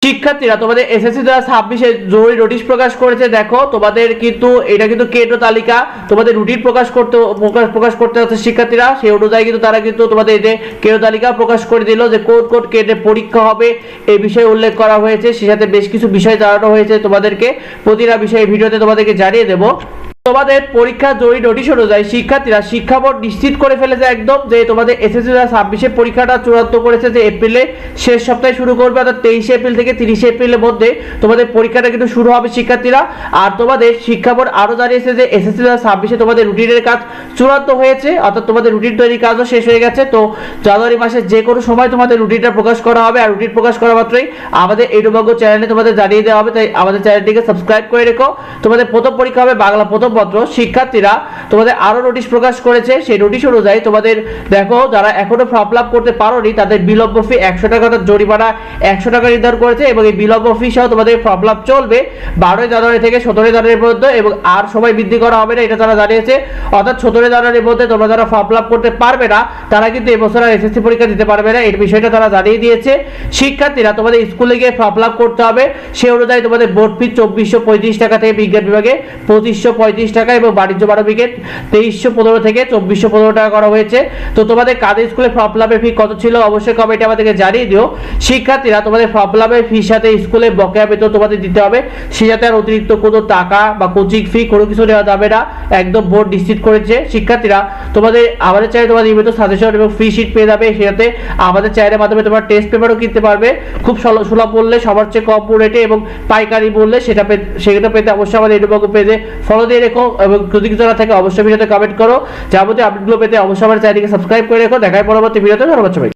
শিক্ষার্থীরা তোমাদের এসএসসি 2026 জরুরি নোটিশ প্রকাশ করেছে। দেখো তোমাদের কিন্তু এটা কিন্তু কেটো তালিকা, তোমাদের রুটিন প্রকাশ করতে হচ্ছে শিক্ষার্থীরা। সেই অনুযায়ী কিন্তু তারা কিন্তু তোমাদের এই যে কেটো তালিকা প্রকাশ করে দিল যে কোন কেটে পরীক্ষা হবে এই বিষয়ে উল্লেখ করা হয়েছে। সে সাথে বেশ কিছু বিষয় জানানো হয়েছে তোমাদেরকে, প্রতিটা বিষয়ে ভিডিওতে তোমাদেরকে জানিয়ে দেবো। তোমাদের পরীক্ষা জরুরি নোটিশ অনুযায়ী শিক্ষার্থীরা শিক্ষা বোর্ড নিশ্চিত করে ফেলেছে একদম যে তোমাদের এসএসসি 2026 পরীক্ষাটা চূড়ান্ত করেছে যে এপ্রিলে শেষ সপ্তাহে শুরু করবে, অর্থাৎ 23 এপ্রিল থেকে 30 এপ্রিলের মধ্যে তোমাদের পরীক্ষাটা কিন্তু শুরু হবে শিক্ষার্থীরা। আর তোমাদের শিক্ষা বোর্ড আরও জানিয়েছে যে এসএসসি 2026 তোমাদের রুটিনের কাজ চূড়ান্ত হয়েছে, অর্থাৎ তোমাদের রুটিন তৈরির কাজও শেষ হয়ে গেছে। তো জানুয়ারি মাসে যে কোনো সময় তোমাদের রুটিনটা প্রকাশ করা হবে, আর রুটিন প্রকাশ করা মাত্রই আমাদের এইডুবাগ্য চ্যানেলে তোমাদের জানিয়ে দেওয়া হবে। তাই আমাদের চ্যানেলটিকে সাবস্ক্রাইব করে রেখো। তোমাদের প্রথম পরীক্ষা হবে বাংলা প্রথম পত্র। শিক্ষার্থীরা তোমাদের আরো নোটিশ প্রকাশ করেছে, সেই নোটিশ অনুযায়ী তোমাদের দেখো যারা এখনো ফর্ম ফিল আপ করতে পারোনি তাদের বিলম্ব ফি 100 টাকা, জরিমানা 100 টাকা নির্ধারণ করেছে এবং এই বিলম্ব ফি সহ তোমাদের ফর্ম ফিল আপ চলবে 12 জানুয়ারি থেকে 17 জানুয়ারি পর্যন্ত এবং আর সময় বৃদ্ধি করা হবে না, এটা তারা জানিয়েছে। অর্থাৎ 17 জানুয়ারির মধ্যে তোমরা যারা ফর্ম ফিল আপ করতে পারবে না তারা কিন্তু এবছর আর এসএসসি পরীক্ষা দিতে পারবে না, এই বিষয়টা তারা জানিয়ে দিয়েছে। শিক্ষার্থীরা তোমাদের স্কুলে গিয়ে ফর্ম ফিল আপ করতে হবে, সেই অনুযায়ী তোমাদের বোর্ড ফি 2435 টাকা থেকে বিজ্ঞান বিভাগে 2535 টাকা এবং বাণিজ্য বিভাগে 2315 থেকে 2415 টাকা করা হয়েছে। তো তোমাদের কাদের স্কুলে ফর্ম ফিল আপের ফি কত ছিল অবশ্যই কমেন্টে আমাদেরকে জানিয়ে দিও। শিক্ষার্থীরা তোমাদের ফর্ম ফিল আপের ফির সাথে স্কুলে বকেয়া বেতন তোমাদের দিতে হবে, সে সাথে আর অতিরিক্ত কোনো টাকা বা কোচিং ফি কোনো কিছু দেওয়া যাবে না, একদম বোর্ড নিশ্চিত করেছে। শিক্ষার্থীরা তোমাদের আমাদের চ্যানেলে তোমাদের নিয়মিত সাজেশন এবং ফ্রি শিট পেয়ে যাবে, সে সাথে আমাদের চ্যানেলের মাধ্যমে তোমরা টেস্ট পেপারও কিনতে পারবে খুব সুলভ মূল্যে, সবার চেয়ে কম রেটে এবং পাইকারি মূল্যে। সেটা পেতে অবশ্যই আমাদের এইডুবাগ্য পেজে ফলো দিয়ে রেখো এবং যদি জানা থাকে অবশ্যই ভিডিওতে কমেন্ট করো। যাবতীয় আপডেটগুলো পেতে অবশ্যই আমার চ্যানেলটিকে সাবস্ক্রাইব করে রেখো। দেখার পরবর্তী ভিডিওতে ধন্যবাদ সবাই।